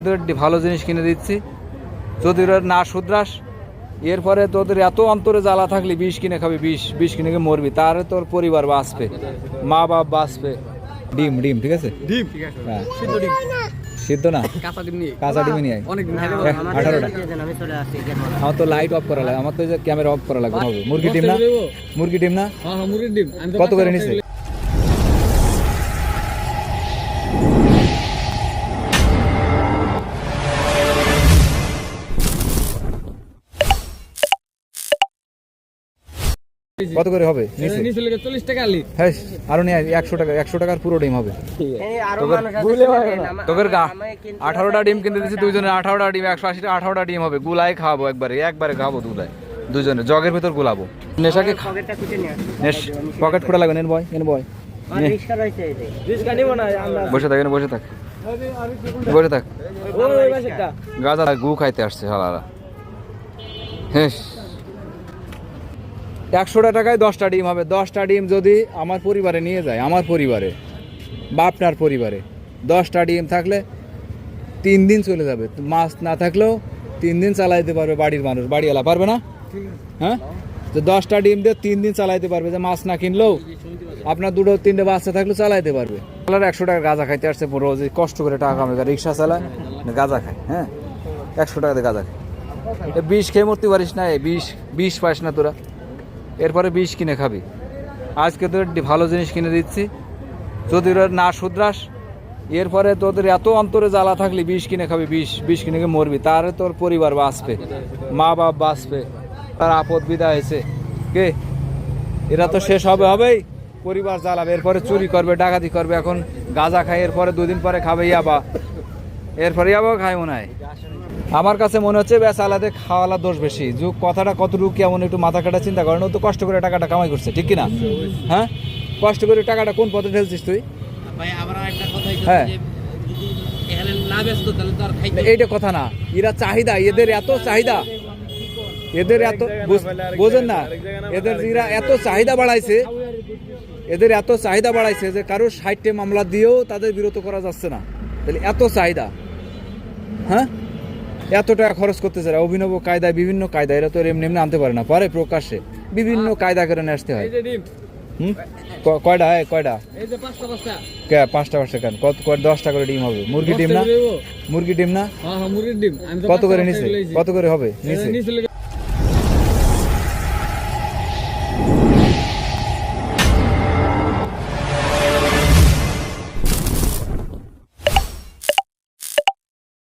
তোদের ভালো জিনিস কিনে দিচ্ছি, যদি ওরা না শুধরাস এরপরে তোদের এত অন্তরে জ্বালা থাকলে বিষ কিনে খাবি, বিষ কিনে মরবি, তাহলে তোর পরিবার বাঁচবে, মা বাপ বাঁচবে। ডিম ডিম ঠিক আছে, ডিম ঠিক আছে, হ্যাঁ সিদ্ধ ডিম, সিদ্ধ না, কাঁচা ডিম নিয়ে, কাঁচা ডিমই নিয়ে আয়। অনেক দিন 18টা। আমার তো লাইট অফ করা লাগে, আমার তো ক্যামেরা অফ করা লাগবে। হবে মুরগি ডিম না, মুরগি ডিম না, হ্যাঁ মুরগির ডিম। কত করে নিছে? কত করে হবে নিচে? নিচে লেগে 40 টাকা আলি। হ্যাঁ আরো নিয়ে 100 টাকা, 100 টাকার পুরো ডিম হবে। তোদের 18টা ডিম কিনতে দিচ্ছি, দুইজনে 18টা ডিম, 180 টাকা 18টা ডিম হবে। গুলাই খাবো একবারে খাবো দুজনে জগের ভিতর গুলাবো। নেশাকে পকেট খোলা লাগবে। নেন বয় বসে থাক, বসে থাক, বসে থাক। গাজা গু খাইতে আসছে শালারা। হ্যাঁ 100 টাকায় 10টা ডিম হবে। 10টা ডিম যদি আমার পরিবারে নিয়ে যায়, আমার পরিবারে বা আপনার পরিবারে 10টা ডিম থাকলে 3 দিন চলে যাবে। মাছ না থাকলেও 3 দিন চালাইতে পারবে বাড়ির মানুষ। বাড়িওয়ালা পারবে না? হ্যাঁ, তো 10টা ডিম দিয়ে 3 দিন চালাইতে পারবে। যে মাছ না কিনলেও আপনার 2-3টে বাচ্চা থাকলেও চালাইতে পারবে। 100 টাকা গাঁজা খাইতে আসছে, রোজ কষ্ট করে টাকা কামায়, রিক্সা চালায়, গাঁজা খায়। হ্যাঁ 100 টাকাতে গাঁজা খায়। বিষ খেয়ে মরতে পারিস না, বিষ পাস না তোরা, এরপরে বিষ কিনে খাবি। আজকে তোদের ভালো জিনিস কিনে দিচ্ছি, যদি ওরা না শুধরাস এরপরে তোদের এত অন্তরে জ্বালা থাকলে বিষ কিনে খাবি, বিষ কিনে মরবি, তাহলে তোর পরিবার বাঁচবে, মা বাপ বাঁচবে, তার আপদ বিদায় হয়েছে। কে এরা তো শেষ হবেই, পরিবার জ্বালাবে, এরপরে চুরি করবে, ডাকাতি করবে। এখন গাঁজা খায়, এরপরে 2 দিন পরে খাবে ইয়াবা, এরপরে ইয়াবাও খায় মনে হয়। আমার কাছে মনে হচ্ছে ব্যাস আলাদা খাওয়ালা দোষ বেশি। যুগ কথাটা কতটুকু কেমন একটু মাথা কাটা চিন্তা করেন। ও তো কষ্ট করে টাকাটা কামাই করছে, ঠিক কিনা? হ্যাঁ কষ্ট করে টাকাটা কোন পথে ঢেলছিস তুই? হ্যাঁ এইটা কথা না, এরা চাহিদা, এদের এত চাহিদা, এদের এত বোঝেন না, এদের এরা এত চাহিদা বাড়াইছে, যে কারোর 60টে মামলা দিয়েও তাদের বিরত করা যাচ্ছে না। তাহলে এত চাহিদা, হ্যাঁ এত টাকা খরচ করতে চায় অভিনব কায়দায়, বিভিন্ন কায়দায়। এরা তো এমনি এমনি আনতে পারে না, পরে প্রকাশ্যে বিভিন্ন কায়দা করে নিয়ে আসতে হয়। কয়টা? কয়টা? 5টা কেন? কত 10টা করে ডিম হবে। মুরগি ডিম না, মুরগি ডিম না, হ্যাঁ মুরগির ডিম। কত করে নিচে? কত করে হবে নিচে?